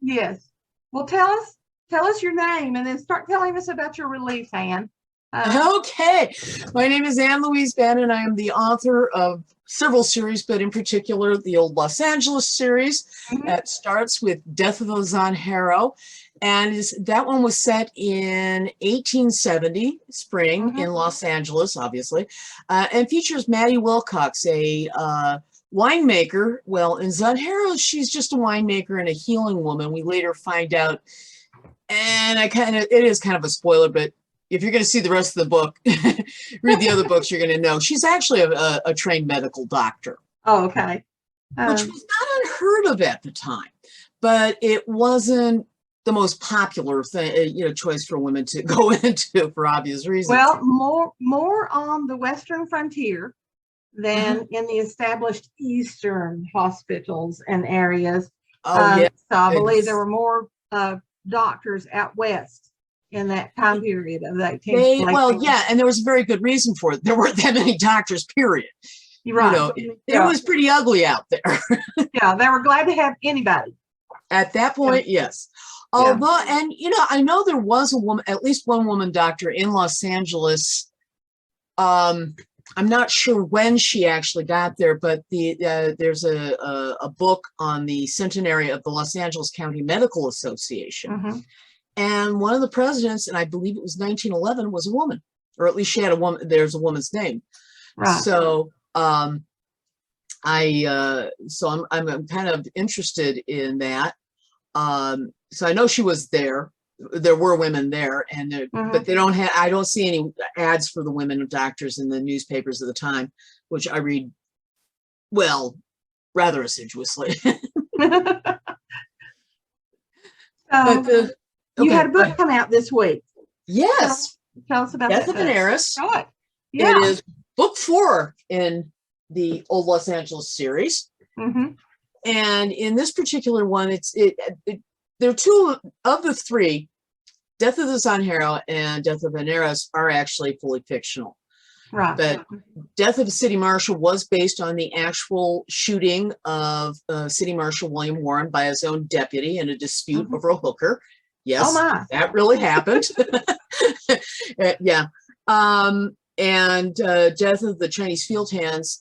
Yes. Well, tell us your name and then start telling us about your release, Anne. Okay. My name is Anne Louise Bannon. I am the author of several series, but in particular, the old Los Angeles series. That starts with Death of the Zanjero. And that one was set in 1870, spring, in Los Angeles, obviously, and features Maddie Wilcox, a winemaker. Well, in Zanjero, she's just a winemaker and a healing woman. We later find out, and it is kind of a spoiler, but if you're going to see the rest of the book, read the other books, you're going to know she's actually a trained medical doctor. Oh, okay. Which was not unheard of at the time, but it wasn't the most popular thing, choice for women to go into for obvious reasons. Well, more on the Western frontier than in the established Eastern hospitals and areas. Yeah. So I believe there were more doctors out West in that time period of the 18th. Well, yeah, and there was a very good reason for it. There weren't that many doctors, period. Right. It was pretty ugly out there. Yeah, they were glad to have anybody. At that point, yes. Although, and I know there was a woman, at least one woman doctor in Los Angeles. I'm not sure when she actually got there, but there's a book on the centenary of the Los Angeles County Medical Association. And one of the presidents, and I believe it was 1911, was a woman, or at least she had a woman. There's a woman's name. Right. So I'm kind of interested in that. So I know she was there. There were women there, and but I don't see any ads for the women doctors in the newspapers at the time, which I read, well, rather assiduously. You had a book come out this week. Yes. Tell us about Death of an Heiress. Right. Yeah. It is book 4 in the old Los Angeles series. And in this particular one, there are 2 of the 3, Death of the Zanjero and Death of an Heiress, are actually fully fictional. Right. But Death of a City Marshal was based on the actual shooting of City Marshal William Warren by his own deputy in a dispute over a hooker. Yes, that really happened. Yeah. And Death of the Chinese Field Hands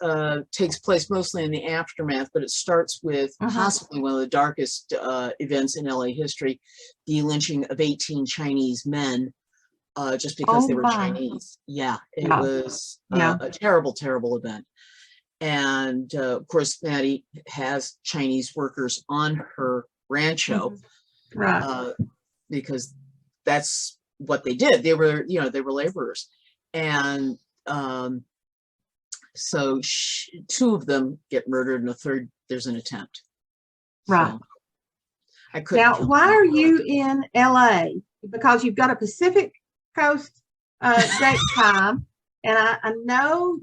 takes place mostly in the aftermath, but it starts with possibly one of the darkest events in LA history, the lynching of 18 Chinese men just because they were Chinese. Yeah, it was a terrible, terrible event. And of course, Maddie has Chinese workers on her rancho, because that's what they did. They were, they were laborers. And so 2 of them get murdered, and a third, there's an attempt. Right. So I couldn't. Now, why are you in LA? Because you've got a Pacific Coast date time, and I know.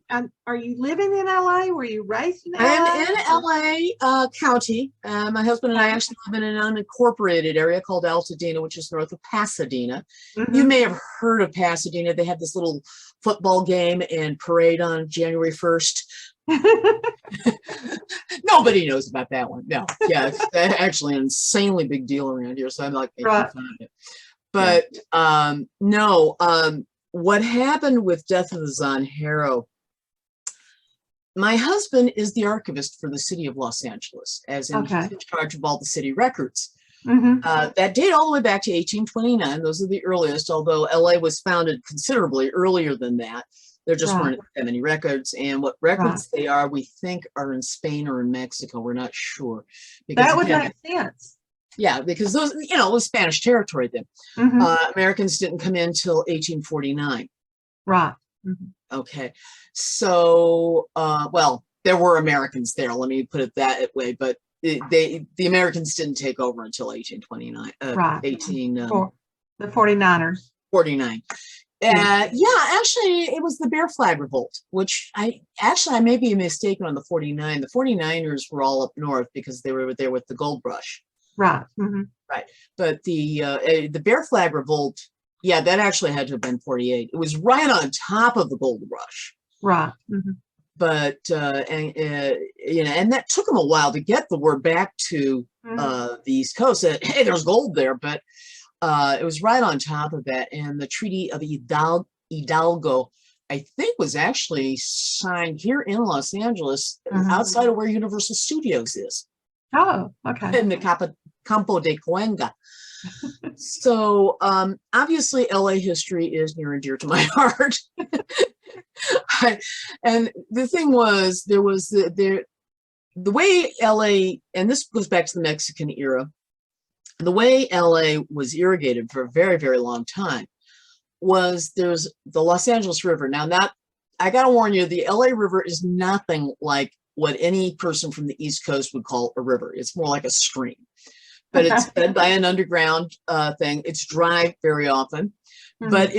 Are you living in LA? Were you raised in LA? I am in LA County. My husband and I actually live in an unincorporated area called Altadena, which is north of Pasadena. You may have heard of Pasadena. They have this little football game and parade on January 1st. Nobody knows about that one. No, yeah, it's actually an insanely big deal around here. So I'm like making fun of it. But no. What happened with Death of the Zanjero, my husband is the archivist for the city of Los Angeles, as in he's in charge of all the city records. That date all the way back to 1829. Those are the earliest, although LA was founded considerably earlier than that. There just weren't that many records, and what records they are, we think, are in Spain or in Mexico. We're not sure. Because, that would make sense. Yeah, because those, it was Spanish territory then. Americans didn't come in till 1849. Right. Okay. So, well, there were Americans there. Let me put it that way. But the Americans didn't take over until 1829. The 49ers. 49. Yeah, actually, it was the Bear Flag Revolt, which I may be mistaken on the 49. The 49ers were all up north because they were there with the gold rush. Right. Right. But the Bear Flag Revolt, yeah, that actually had to have been 48. It was right on top of the gold rush. Right. But and that took them a while to get the word back to the East Coast, that, hey, there's gold there, but it was right on top of that. And the Treaty of Hidalgo, I think, was actually signed here in Los Angeles, outside of where Universal Studios is. Oh, okay. In the Campo de Cuenca. So obviously LA history is near and dear to my heart. And the thing was, there was the way LA, and this goes back to the Mexican era, the way LA was irrigated for a very, very long time was there's the Los Angeles River. Now that, I gotta warn you, the LA River is nothing like what any person from the East Coast would call a river. It's more like a stream, but it's fed by an underground thing. It's dry very often, but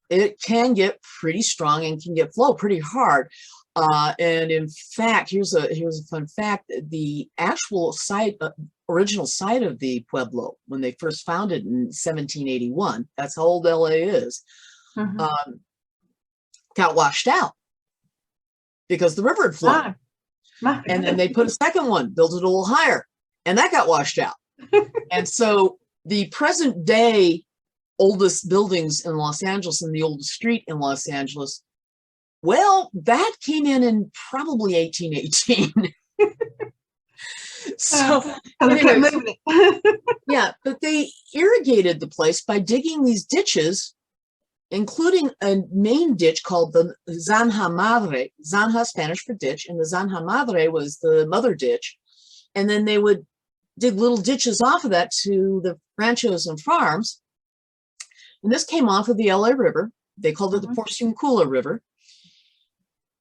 it can get pretty strong and can get flow pretty hard. And in fact, here's a fun fact: the actual site, original site of the pueblo, when they first founded in 1781, that's how old LA is, got washed out because the river had flooded. And then they put a second one, built it a little higher, and that got washed out. And so the present day oldest buildings in Los Angeles and the oldest street in Los Angeles, well, that came in probably 1818. So anyway, yeah, but they irrigated the place by digging these ditches, including a main ditch called the Zanja Madre. Zanja, Spanish for ditch, and the Zanja Madre was the mother ditch. And then they would dig little ditches off of that to the ranchos and farms. And this came off of the LA River. They called it the Porciuncula River.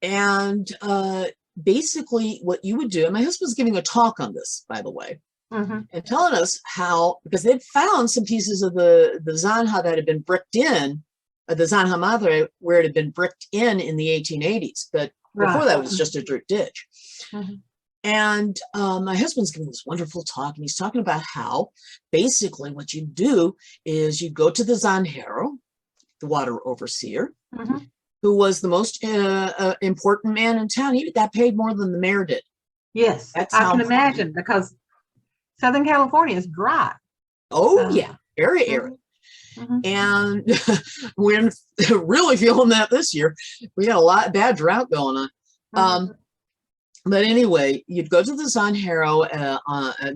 And basically what you would do, and my husband's giving a talk on this, by the way, and telling us how, because they'd found some pieces of the Zanja that had been bricked in, the Zanja Madre, where it had been bricked in the 1880s, but before that it was just a dirt ditch. And my husband's giving this wonderful talk, and he's talking about how basically what you do is you go to the zanjero, the water overseer, who was the most important man in town. He got paid more than the mayor did. Yes, I can imagine, because Southern California is dry. Oh, yeah, very arid. And we're really feeling that this year. We got a lot of bad drought going on. But anyway, you'd go to the zanjero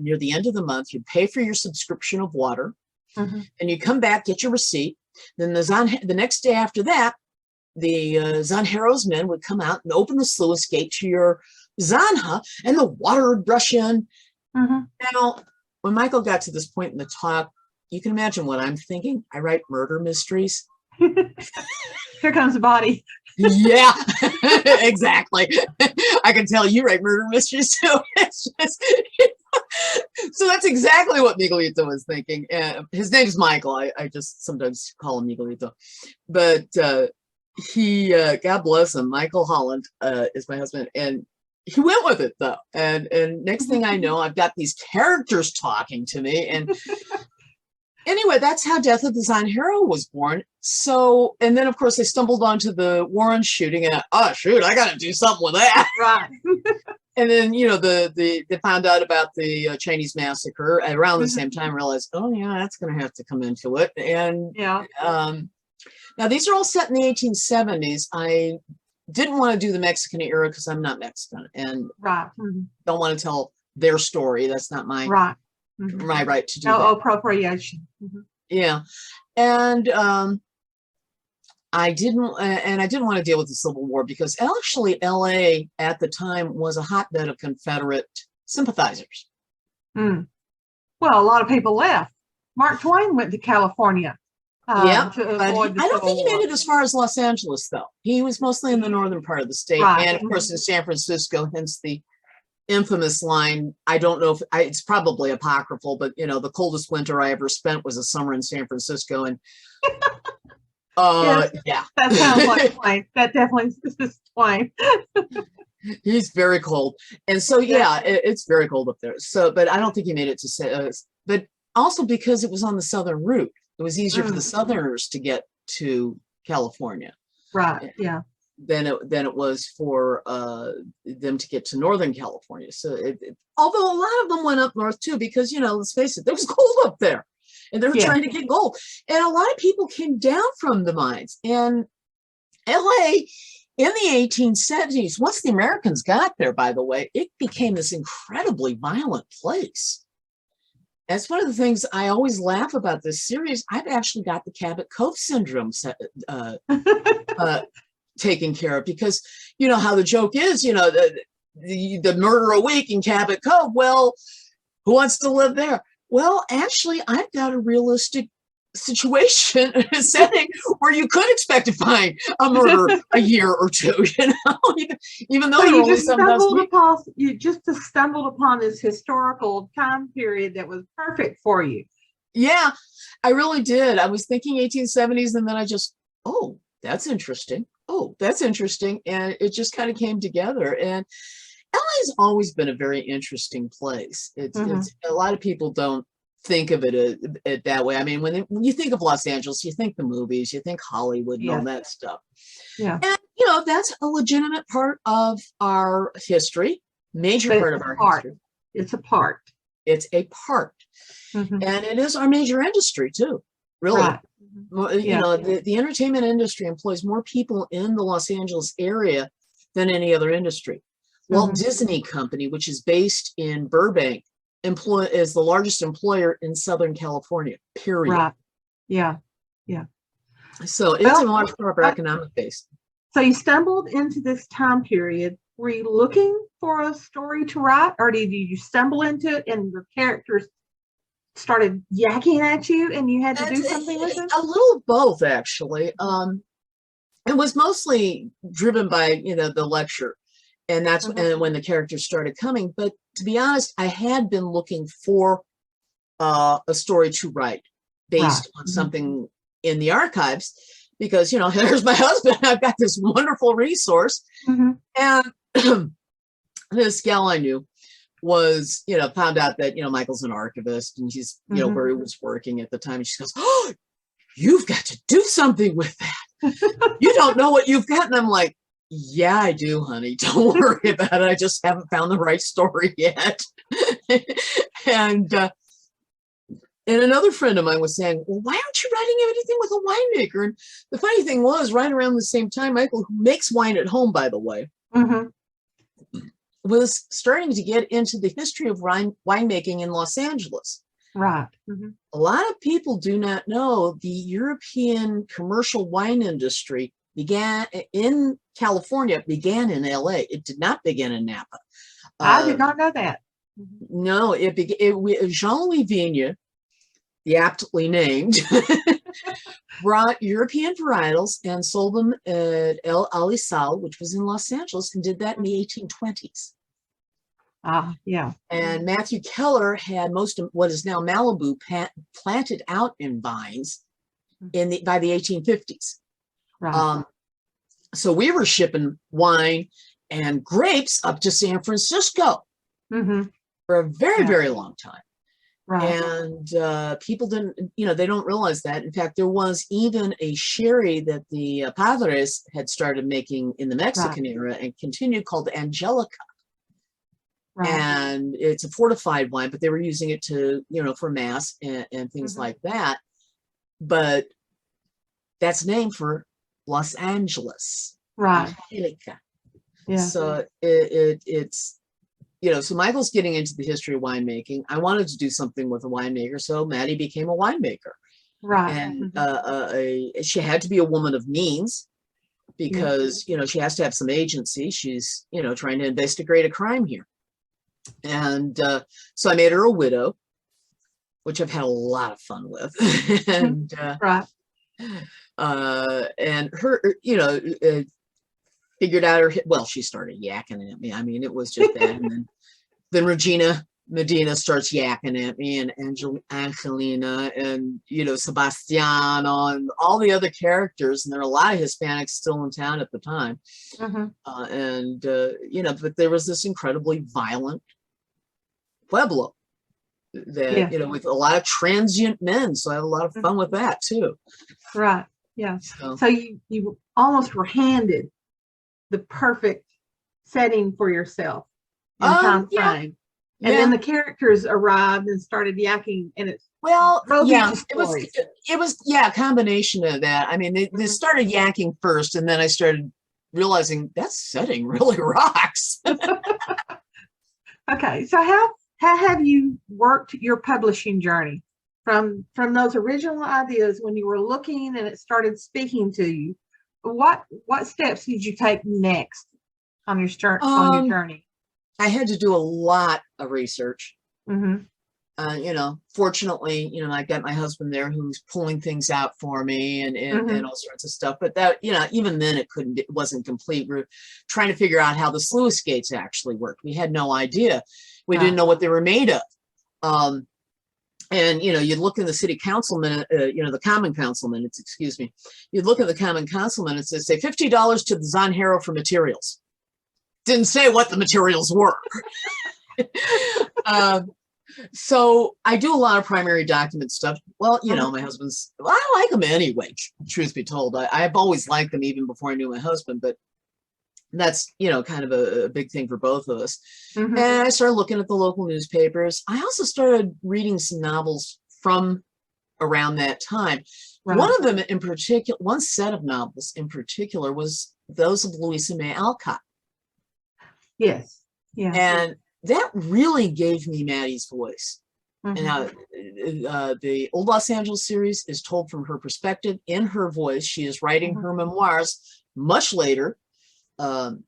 near the end of the month. You'd pay for your subscription of water, and you come back, get your receipt. Then the next day after that, the zanjero's men would come out and open the sluice gate to your zanja, and the water would rush in. Now, when Michael got to this point in the talk, you can imagine what I'm thinking. I write murder mysteries. Here comes the body. Yeah, exactly. I can tell you write murder mysteries too. So that's exactly what Miguelito was thinking. His name's Michael. I just sometimes call him Miguelito. But he, God bless him, Michael Holland is my husband. And he went with it though. And next thing I know, I've got these characters talking to me. And anyway, that's how Death of the Zanjero was born. So, and then of course they stumbled onto the Warren shooting, and oh shoot, I got to do something with that. Right. And then, you know, they found out about the Chinese massacre around the same time, realized, oh yeah, that's going to have to come into it. And yeah. Now these are all set in the 1870s. I didn't want to do the Mexican era because I'm not Mexican and don't want to tell their story. That's not my my right to do that. Appropriation. Yeah. And I didn't want to deal with the Civil War because actually LA at the time was a hotbed of Confederate sympathizers. Well, a lot of people left. Mark Twain went to California. Yeah, but I don't think he made it as far as Los Angeles, though. He was mostly in the northern part of the state, and of course in San Francisco, hence the infamous line. I don't know if it's probably apocryphal, but you know, the coldest winter I ever spent was a summer in San Francisco, and yes, yeah, that sounds like Twain. That definitely is Twain. He's very cold, and so yeah, it's very cold up there. So, but I don't think he made it to. But also because it was on the southern route, it was easier for the Southerners to get to California. Right. Yeah. than it was for them to get to Northern California. So although a lot of them went up north too, because, you know, let's face it, there was gold up there and they were trying to get gold. And a lot of people came down from the mines. And LA in the 1870s, once the Americans got there, by the way, it became this incredibly violent place. That's one of the things I always laugh about this series. I've actually got the Cabot Cove syndrome taken care of, because you know how the joke is, you know, the murder a week in Cabot Cove. Well, who wants to live there? Well, actually, I've got a realistic situation setting where you could expect to find a murder a year or two, you know, even though so you just stumbled upon this historical time period that was perfect for you. Yeah, I really did. I was thinking 1870s, and then I just, oh, that's interesting. Oh, that's interesting. And it just kind of came together. And LA's always been a very interesting place. It's a lot of people don't think of it that way. I mean, when you think of Los Angeles, you think the movies, you think Hollywood and all that stuff. Yeah. And, you know, that's a legitimate part of our history, major part of our history. It's a part. It's a part. And it is our major industry too, really. Right. You know, the entertainment industry employs more people in the Los Angeles area than any other industry. Walt Disney Company, which is based in Burbank, is the largest employer in Southern California, period. Right. Yeah. Yeah. So it's a large part of our economic base. So you stumbled into this time period. Were you looking for a story to write, or did you stumble into it and your characters started yakking at you and you had to do something with them? A little of both, actually. It was mostly driven by, you know, the lecture. And that's when the characters started coming. But to be honest, I had been looking for a story to write based on something in the archives, because, you know, here's my husband. I've got this wonderful resource. And this gal I knew was, you know, found out that, you know, Michael's an archivist, and he's, you know, where he was working at the time. And she goes, oh, you've got to do something with that. You don't know what you've got. And I'm like, yeah, I do, honey. Don't worry about it. I just haven't found the right story yet. And another friend of mine was saying, well, why aren't you writing anything with a winemaker? And the funny thing was, right around the same time, Michael, who makes wine at home, by the way, was starting to get into the history of winemaking in Los Angeles. Right. A lot of people do not know the European commercial wine industry began in California, began in LA. It did not begin in Napa. I did not know that. No, Jean-Louis Vigne, the aptly named, brought European varietals and sold them at El Alisal, which was in Los Angeles, and did that in the 1820s. Yeah. And Matthew Keller had most of what is now Malibu planted out in vines by the 1850s. Right. So we were shipping wine and grapes up to San Francisco for a very, very long time. Right. And people didn't, you know, they don't realize that. In fact, there was even a sherry that the Padres had started making in the Mexican era and continued, called Angelica. Right. And it's a fortified wine, but they were using it to, you know, for mass and things like that. But that's named for Los Angeles. Right. Angelica. Yeah. So it's, you know, so Michael's getting into the history of winemaking. I wanted to do something with a winemaker, so Maddie became a winemaker. Right. And she had to be a woman of means, because, you know, she has to have some agency. She's, you know, trying to investigate a crime here. And so I made her a widow, which I've had a lot of fun with. And and her, you know, figured out she started yakking at me. I mean, it was just that. And then Regina Medina starts yakking at me, and Angelina, and, you know, Sebastiano, and all the other characters. And there are a lot of Hispanics still in town at the time. You know, but there was this incredibly violent pueblo that, you know, with a lot of transient men. So I had a lot of fun with that too. Right. Yeah. So you almost were handed the perfect setting for yourself and time frame. And then the characters arrived and started yakking, and it was a combination of that. I mean, they started yakking first, and then I started realizing that setting really rocks. Okay, so how have you worked your publishing journey from those original ideas when you were looking and it started speaking to you? What steps did you take next on your journey? I had to do a lot of research. Mm-hmm. Fortunately, I got my husband there who's pulling things out for me and all sorts of stuff. But that, even then it wasn't complete. We're trying to figure out how the sluice gates actually worked. We had no idea. We didn't know what they were made of. And, you'd look in the city council minute, the common council minutes, excuse me. You'd look at the common council minutes and say $50 to the Zonhero for materials. Didn't say what the materials were. So I do a lot of primary document stuff. Well, my husband's, I like them anyway, truth be told. I've always liked them even before I knew my husband, but that's, kind of a big thing for both of us. Mm-hmm. And I started looking at the local newspapers. I also started reading some novels from around that time. Right. One of them in particular, one set of novels in particular was those of Louisa May Alcott. Yes. Yeah. And that really gave me Maddie's voice. Mm-hmm. And the Old Los Angeles series is told from her perspective, in her voice. She is writing her memoirs much later. And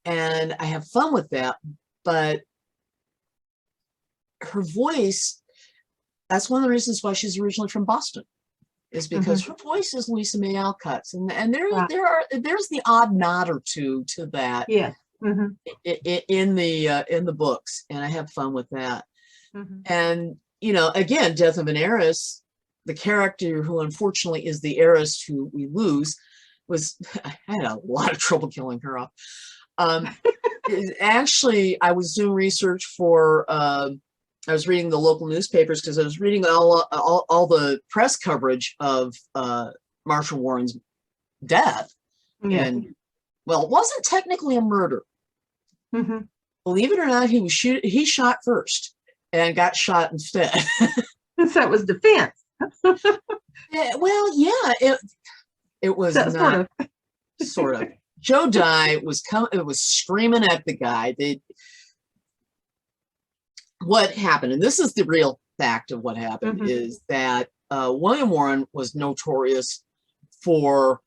I have fun with that, but her voice, that's one of the reasons why she's originally from Boston, is because her voice is Louisa May Alcott's. And there's the odd nod or two to that. Yeah. In the books, and I have fun with that. Mm-hmm. And again, Death of an Heiress, the character who unfortunately is the heiress who we lose, I had a lot of trouble killing her off. Actually, I was doing research for I was reading the local newspapers because I was reading all the press coverage of Marshall Warren's death. Yeah. And well, it wasn't technically a murder. Mm-hmm. Believe it or not, he shot first and got shot instead. So it was defense. It was not sort of. Joe Dye was screaming at the guy. What happened, and this is the real fact of what happened, is that William Warren was notorious for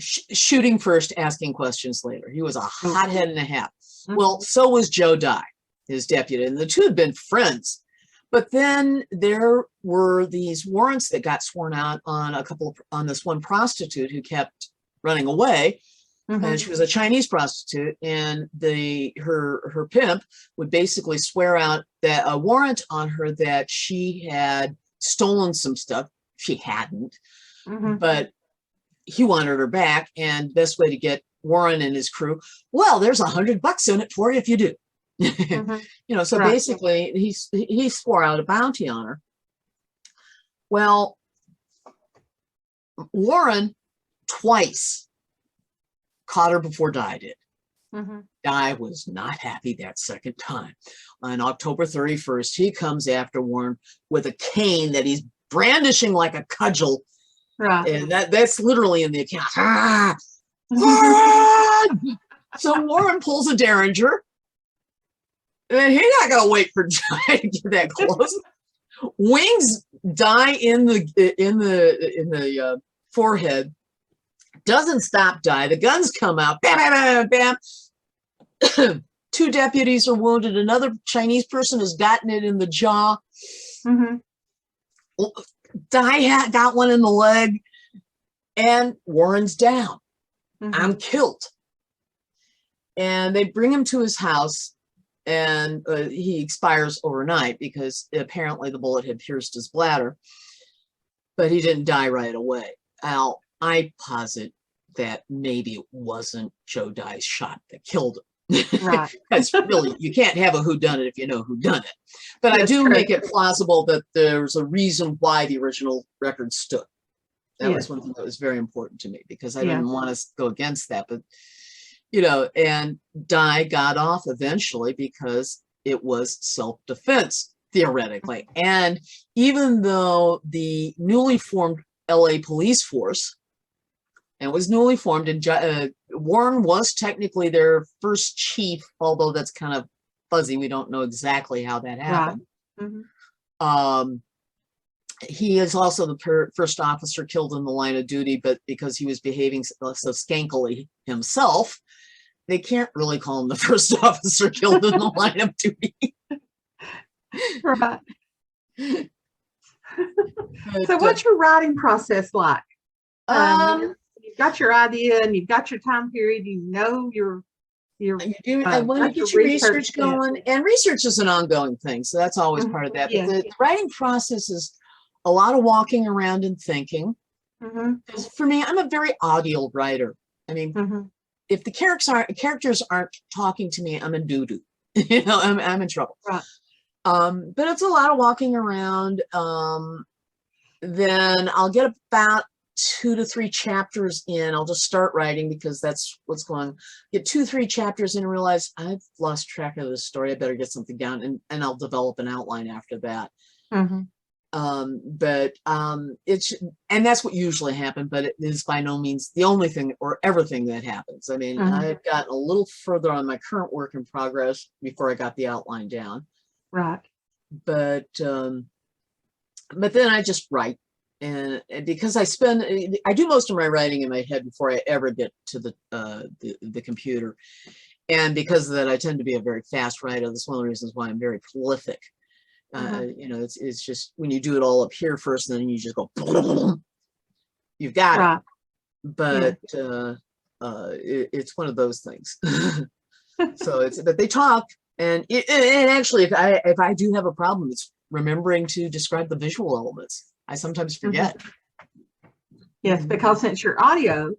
shooting first, asking questions later. He was a hothead and a half. Well, so was Joe Dye, his deputy, and the two had been friends. But then there were these warrants that got sworn out on this one prostitute who kept running away. And she was a Chinese prostitute, and her pimp would basically swear out that a warrant on her that she had stolen some stuff. She hadn't, but he wanted her back, and best way to get Warren and his crew, well, there's $100 in it for you if you do. So basically he swore out a bounty on her. Well, Warren twice caught her before Dye did. Dye was not happy that second time. On October 31st, he comes after Warren with a cane that he's brandishing like a cudgel. Right. And that's literally in the account. Warren! So Warren pulls a Derringer. And he's not gonna wait for Dye to get that close. Wings Dye in the forehead. Doesn't stop Dye. The guns come out. Bam, bam, bam, bam. Two deputies are wounded. Another Chinese person has gotten it in the jaw. Dye got one in the leg, and Warren's down. I'm killed. And they bring him to his house, and he expires overnight because apparently the bullet had pierced his bladder, but he didn't die right away. Now, I posit that maybe it wasn't Joe Dye's shot that killed him. Right. Because really, you can't have a whodunit if you know whodunit. But I do make it plausible that there's a reason why the original record stood. That was one thing that was very important to me, because I didn't want to go against that. But, you know, and Di got off eventually because it was self-defense, theoretically. And even though the newly formed LA police force, and it was newly formed, and Warren was technically their first chief, although that's kind of fuzzy. We don't know exactly how that happened. Right. He is also the first officer killed in the line of duty, but because he was behaving so skankily himself, they can't really call him the first officer killed in the line of duty. Right. So what's your writing process like? You've got your idea and you've got your time period, you know your when you get your research going, and research is an ongoing thing, so that's always part of that. But the writing process is a lot of walking around and thinking. For me, I'm a very audio writer. I mean, if the characters aren't talking to me, I'm in doo-doo. You know, I'm in trouble. Right. But it's a lot of walking around. Then I'll get about 2 to 3 chapters in. I'll just start writing because that's what's going on. Get 2 or 3 chapters in and realize I've lost track of this story. I better get something down, and I'll develop an outline after that. It's, and that's what usually happens, but it is by no means the only thing or everything that happens. I mean, I've gotten a little further on my current work in progress before I got the outline down. Right. But then I just write. And because I do most of my writing in my head before I ever get to the computer. And because of that, I tend to be a very fast writer. That's one of the reasons why I'm very prolific. You know, it's just when you do it all up here first, and then you just go, you've got it. But it's one of those things. So but they talk, and actually, if I do have a problem, it's remembering to describe the visual elements. I sometimes forget. Yes, because since you're audio,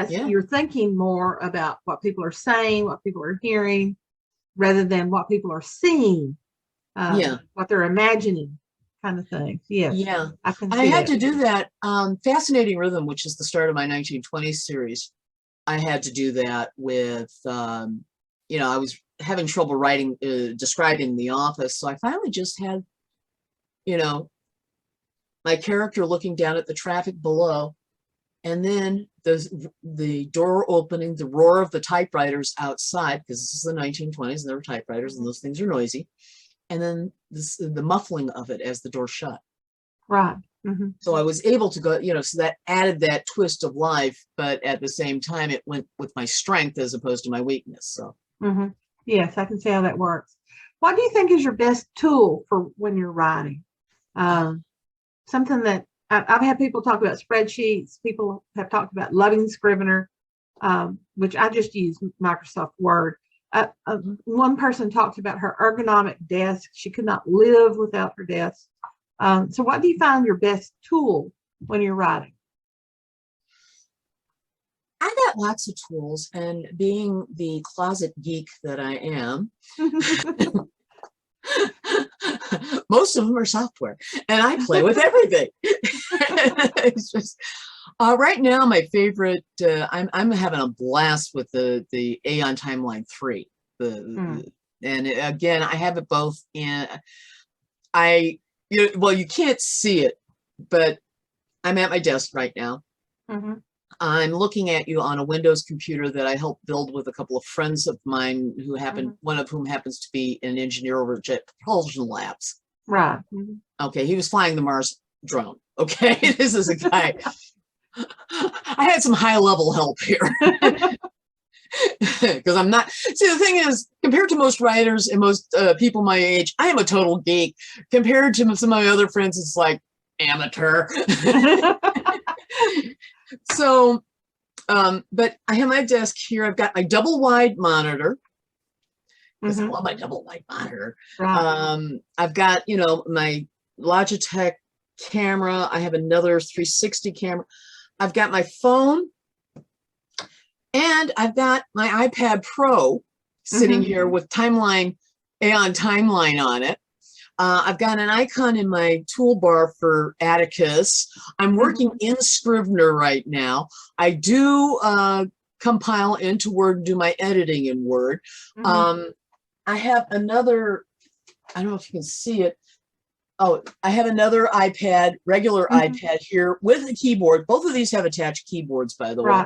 you're thinking more about what people are saying, what people are hearing, rather than what people are seeing. What they're imagining, kind of thing. Yeah. I had to do that. Fascinating Rhythm, which is the start of my 1920s series. I had to do that with, you know, I was having trouble writing, describing the office. So I finally just had, you know, my character looking down at the traffic below, and then the door opening, the roar of the typewriters outside, because this is the 1920s and there were typewriters and those things are noisy. And then the muffling of it as the door shut. Right. So I was able to go, you know, so that added that twist of life, but at the same time, it went with my strength as opposed to my weakness. So. Yes, I can see how that works. What do you think is your best tool for when you're writing? Something that I've had people talk about spreadsheets. People have talked about loving Scrivener, which I just use Microsoft Word. One person talked about her ergonomic desk. She could not live without her desk. So what do you find your best tool when you're writing? I got lots of tools, and being the closet geek that I am, most of them are software, and I play with everything. It's just, right now, my favorite, I'm having a blast with the Aeon Timeline 3. And again, I have it both in, well, you can't see it, but I'm at my desk right now. I'm looking at you on a Windows computer that I helped build with a couple of friends of mine who one of whom happens to be an engineer over at Jet Propulsion Labs. Right. Okay, he was flying the Mars drone. Okay, this is a guy. I had some high-level help here. Because I'm not, see, the thing is, compared to most writers and most people my age, I am a total geek. Compared to some of my other friends, it's like amateur. So, but I have my desk here. I've got my double wide monitor, because I love my double wide monitor. Right. I've got, you know, my Logitech camera. I have another 360 camera. I've got my phone. And I've got my iPad Pro sitting here with Aeon Timeline on it. I've got an icon in my toolbar for Atticus. I'm working in Scrivener right now. I do compile into Word and do my editing in Word. I have another, I don't know if you can see it. Oh, I have another iPad, regular iPad here with a keyboard. Both of these have attached keyboards, by the way.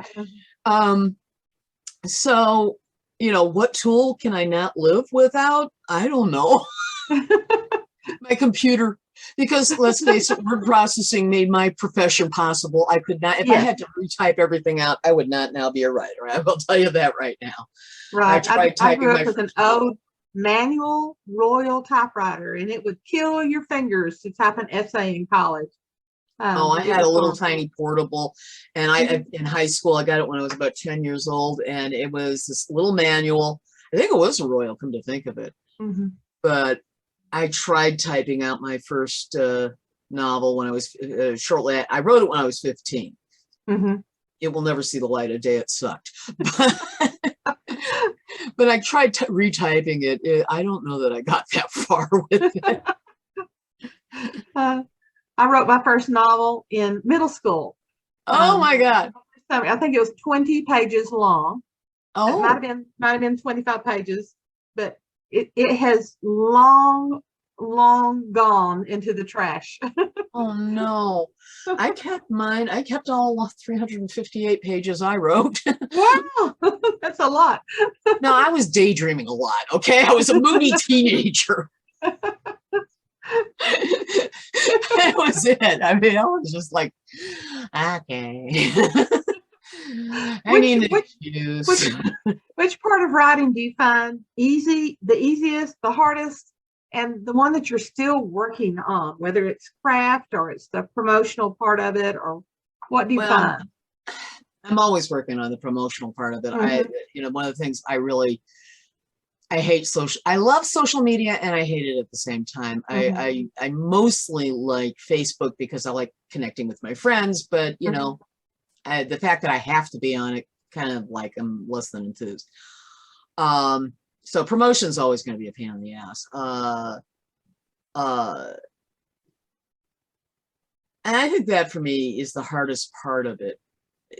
So, you know, what tool can I not live without? I don't know. My computer, because let's face it, word processing made my profession possible. I could not, if I had to retype everything out, I would not now be a writer. I will tell you that right now. Right. I grew up with an old manual Royal typewriter, and it would kill your fingers to type an essay in college. I had a little tiny portable, and in high school, I got it when I was about 10 years old, and it was this little manual. I think it was a Royal, come to think of it. But I tried typing out my first novel when I was I wrote it when I was 15. It will never see the light of day. It sucked. But I tried retyping it. I don't know that I got that far with it. I wrote my first novel in middle school. Oh my God. I think it was 20 pages long. Oh. It might have been 25 pages, but it has long gone into the trash. Oh no. I kept mine. I kept all 358 pages I wrote. Wow, that's a lot. No, I was daydreaming a lot. Okay. I was a moody teenager. That was it. I mean, I was just like, okay. I need an excuse. Which part of writing do you find the easiest, the hardest, and the one that you're still working on, whether it's craft or it's the promotional part of it, or what do you find? I'm always working on the promotional part of it. You know, one of the things I hate I love social media, and I hate it at the same time. I mostly like Facebook because I like connecting with my friends, but you know, the fact that I have to be on it, kind of like I'm less than enthused. So promotion is always going to be a pain in the ass. And I think that for me is the hardest part of it,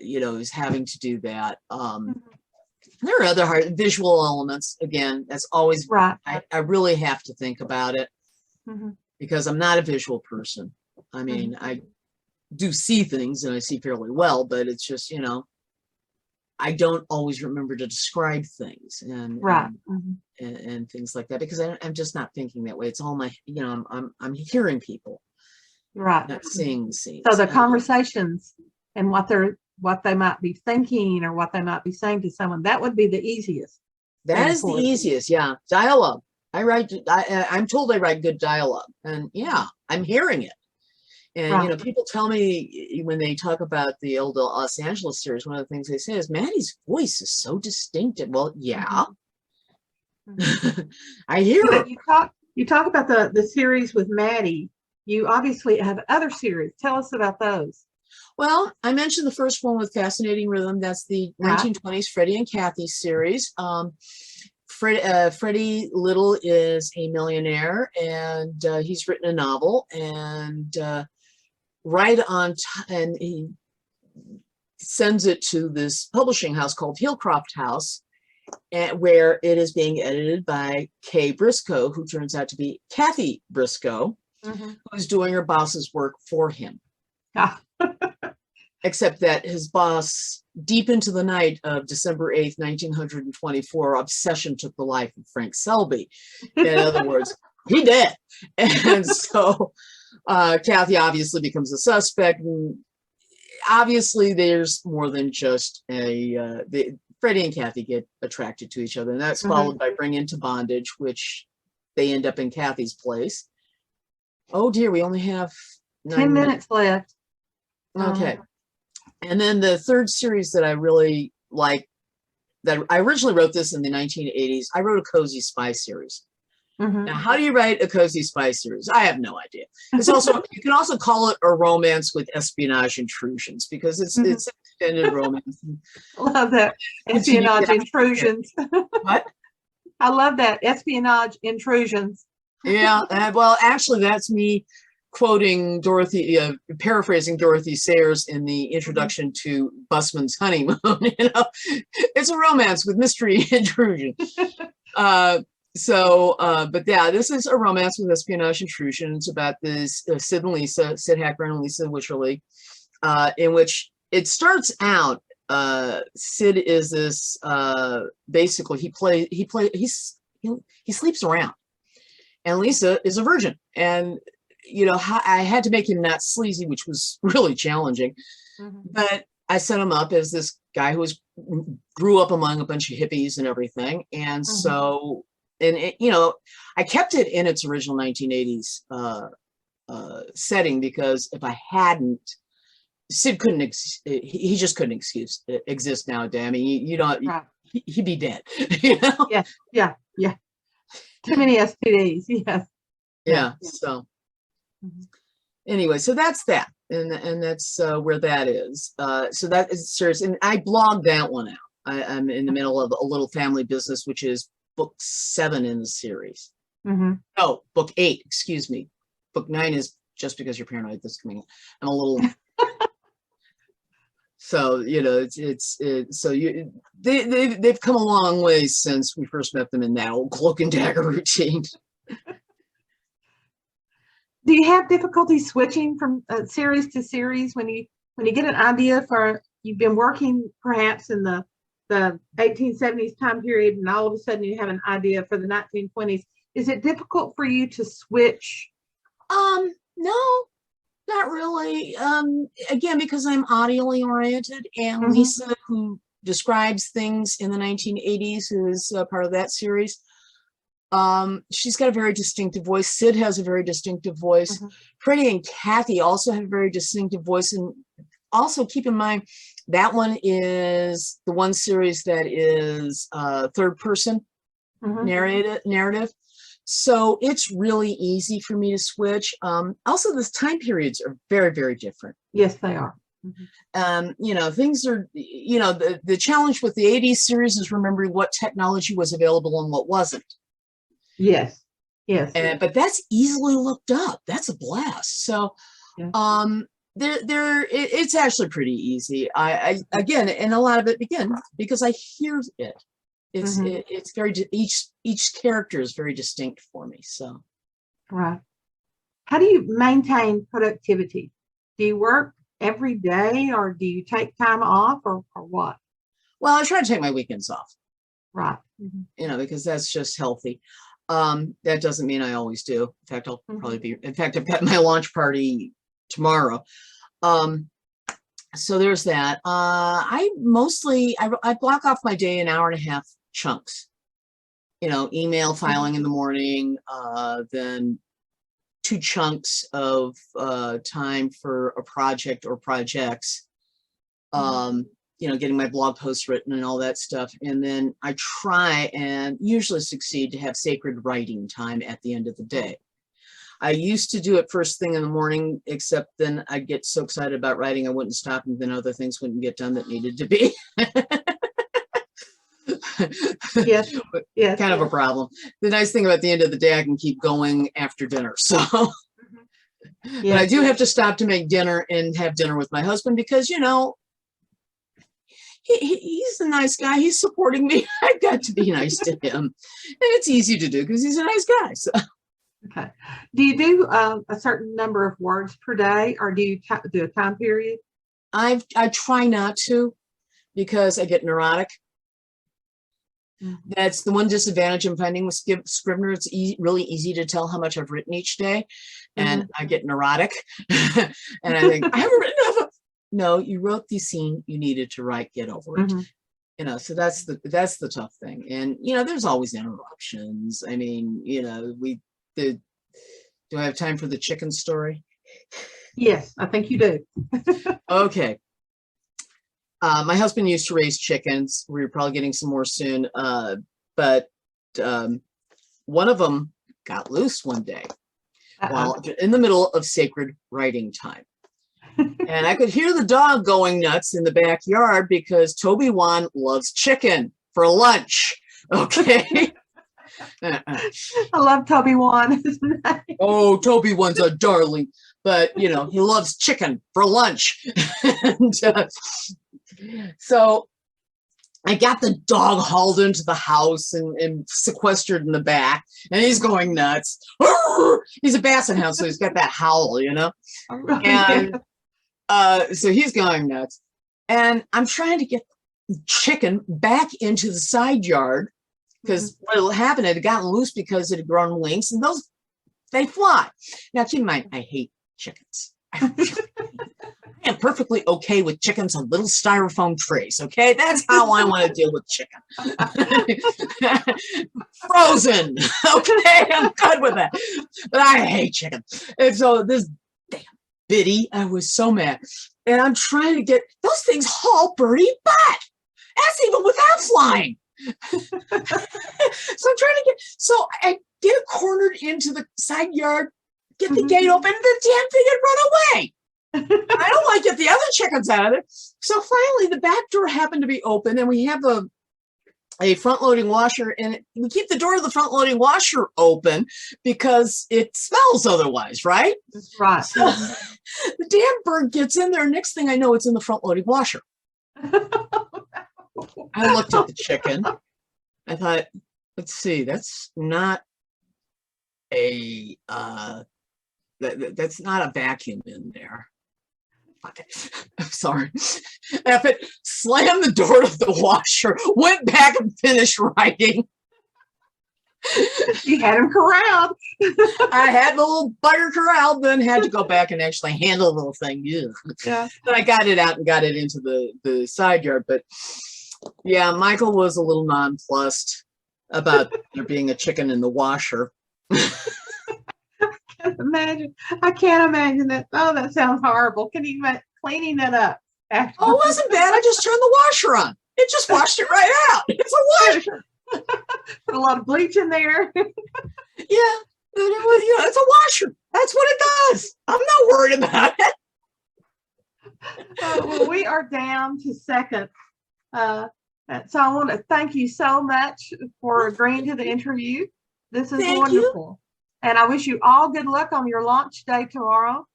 you know, is having to do that. There are other visual elements. Again, that's always right. I really have to think about it because I'm not a visual person. I mean, I do see things and I see fairly well, but it's just, you know, I don't always remember to describe things and and things like that because I'm just not thinking that way. It's all my, you know, I'm hearing people, not seeing scenes. So the conversations and what they might be thinking or what they might be saying to someone, that would be the easiest. That is the easiest, yeah. Dialogue. I'm told I write good dialogue, and yeah, I'm hearing it. And you know, people tell me when they talk about the old Los Angeles series, one of the things they say is Maddie's voice is so distinctive. Well, yeah, I hear it. You talk about the series with Maddie. You obviously have other series. Tell us about those. Well, I mentioned the first one with Fascinating Rhythm. That's the 1920s Freddie and Kathy series. Freddie Little is a millionaire, and he's written a novel, and and he sends it to this publishing house called Hillcroft House, where it is being edited by Kay Briscoe, who turns out to be Kathy Briscoe, who's doing her boss's work for him. Except that his boss, deep into the night of December 8th, 1924, obsession took the life of Frank Selby. In other words, he dead. And so Kathy obviously becomes a suspect. And obviously, there's more than just Freddie and Kathy get attracted to each other. And that's followed by Bring Into Bondage, which they end up in Kathy's place. Oh, dear, we only have 10 minutes left. Okay. And then the third series that I really like, that I originally wrote this in the 1980s, I wrote a cozy spy series. Now, how do you write a cozy spy series? I have no idea. It's also, you can also call it a romance with espionage intrusions because it's extended romance. Love that. Espionage intrusions. What? I love that. Espionage intrusions. Yeah. Well, actually, that's me quoting Dorothy, paraphrasing Dorothy Sayers in the introduction to Busman's Honeymoon. It's a romance with mystery intrusion. But yeah, this is a romance with espionage intrusion. It's about this Sid and Lisa, Sid Hacker and Lisa Wycherley, in which it starts out. Sid is this basically he sleeps around, and Lisa is a virgin, and I had to make him not sleazy, which was really challenging. But I set him up as this guy who grew up among a bunch of hippies and everything, and so. And I kept it in its original 1980s setting, because if I hadn't, Sid couldn't. He just couldn't exist nowadays. I mean, right. He'd be dead. Yeah. Too many STDs. Yes. Yeah. So anyway, so that's that, and that's where that is. So that is serious, and I blogged that one out. I'm in the middle of A Little Family Business, which is book 7 in the series. No, book 8, excuse me. Book 9 is Just Because You're Paranoid. That's coming. I'm a little. So they've come a long way since we first met them in that old cloak and dagger routine. Do you have difficulty switching from series to series when you get an idea for, you've been working perhaps in the 1870s time period, and all of a sudden you have an idea for the 1920s? Is it difficult for you to switch? No, not really. Again, because I'm audially oriented, and Lisa, who describes things in the 1980s, who is part of that series, she's got a very distinctive voice. Sid has a very distinctive voice. Freddie and Kathy also have a very distinctive voice, and also keep in mind that one is the one series that is third person narrative. So it's really easy for me to switch. Also, the time periods are very, very different. Yes, they are. Things are, the challenge with the 80s series is remembering what technology was available and what wasn't. Yes. But that's easily looked up. That's a blast. So, it's actually pretty easy. I again, and a lot of it, again, because I hear it. It's very, each character is very distinct for me. So, right. How do you maintain productivity? Do you work every day, or do you take time off, or what? Well, I try to take my weekends off. Right. Because that's just healthy. That doesn't mean I always do. In fact, I'll probably be. In fact, I've got my launch party tomorrow. So there's that. I block off my day in 1.5 hour chunks. Email filing in the morning, then 2 chunks of time for a project or projects. Getting my blog posts written and all that stuff. And then I try and usually succeed to have sacred writing time at the end of the day. I used to do it first thing in the morning, except then I'd get so excited about writing I wouldn't stop, and then other things wouldn't get done that needed to be. Yes. Kind of a problem. The nice thing about the end of the day, I can keep going after dinner. So, but I do have to stop to make dinner and have dinner with my husband, because, he's a nice guy. He's supporting me. I've got to be nice to him. And it's easy to do because he's a nice guy. So. Okay. Do you do a certain number of words per day, or do you do a time period? I try not to, because I get neurotic. That's the one disadvantage I'm finding with Scrivener. It's really easy to tell how much I've written each day, and I get neurotic. And I think, I haven't written enough. No, you wrote the scene you needed to write. Get over it. So that's the tough thing. And there's always interruptions. I mean, do I have time for the chicken story? Yes, I think you do. Okay. My husband used to raise chickens. We're probably getting some more soon. But one of them got loose one day while in the middle of sacred writing time. And I could hear the dog going nuts in the backyard, because Toby Wan loves chicken for lunch. Okay. I love Toby Wan. Oh, Toby Wan's a darling, but he loves chicken for lunch. And, so I got the dog hauled into the house and sequestered in the back, and he's going nuts. He's a basset hound, so he's got that howl, and so he's going nuts. And I'm trying to get the chicken back into the side yard, because what happened, it had gotten loose because it had grown wings, and they fly. Now, keep in mind, I hate chickens. I am perfectly okay with chickens on little styrofoam trays, okay? That's how I want to deal with chicken. Frozen, okay? I'm good with that. But I hate chicken. And so this damn Biddy, I was so mad. And I'm trying to get, those things haul birdie butt. That's even without flying. So I get it cornered into the side yard, get the gate open, and the damn thing had run away. I don't want to get the other chickens out of it. So finally the back door happened to be open, and we have a front loading washer, and we keep the door of the front loading washer open because it smells otherwise, right? That's right. So the damn bird gets in there. Next thing I know, it's in the front loading washer. I looked at the chicken. I thought, let's see, that's not that's not a vacuum in there. Okay. I'm sorry. F it, slammed the door to the washer, went back and finished writing. You had him corralled. I had the little bugger corralled, then had to go back and actually handle the little thing. Yeah. Then I got it out and got it into the side yard. But yeah, Michael was a little nonplussed about there being a chicken in the washer. I can't imagine that. Oh, that sounds horrible. Can you imagine cleaning that up? Oh, it wasn't bad. I just turned the washer on. It just washed it right out. It's a washer. Put a lot of bleach in there. Yeah. It's a washer. That's what it does. I'm not worried about it. Well, we are down to seconds. So I want to thank you so much for agreeing to the interview. This is wonderful. And I wish you all good luck on your launch day tomorrow.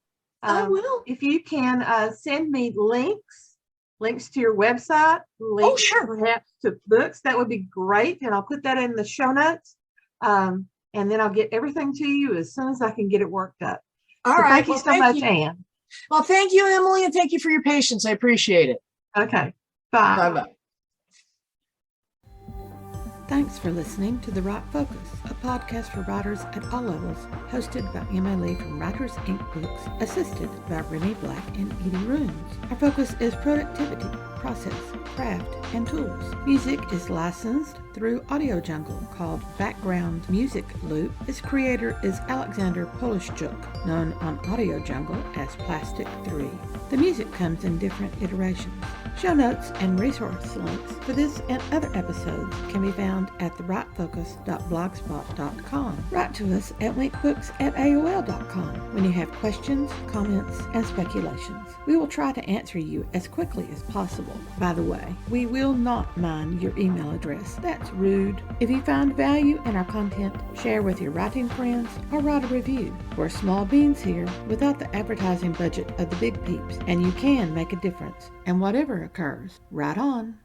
I will. If you can send me links to your website, links perhaps to books, that would be great. And I'll put that in the show notes. And then I'll get everything to you as soon as I can get it worked up. All right. Thank you so much, Anne. Well, thank you, Emily, and thank you for your patience. I appreciate it. Okay. Bye. Bye-bye. Thanks for listening to The Right Focus, a podcast for writers at all levels, hosted by Emma Lee from Writers Inc. Books, assisted by Renee Black and Edie Runes. Our focus is productivity, process, craft, and tools. Music is licensed through Audio Jungle, called Background Music Loop. Its creator is Alexander Polishchuk, known on Audio Jungle as Plastic 3. The music comes in different iterations. Show notes and resource links for this and other episodes can be found at therightfocus.blogspot.com. Write to us at winkbooks@aol.com when you have questions, comments, and speculations. We will try to answer you as quickly as possible. By the way, we will not mind your email address. That's rude. If you find value in our content, share with your writing friends or write a review. We're small beans here without the advertising budget of the big peeps, and you can make a difference. And whatever occurs, write on.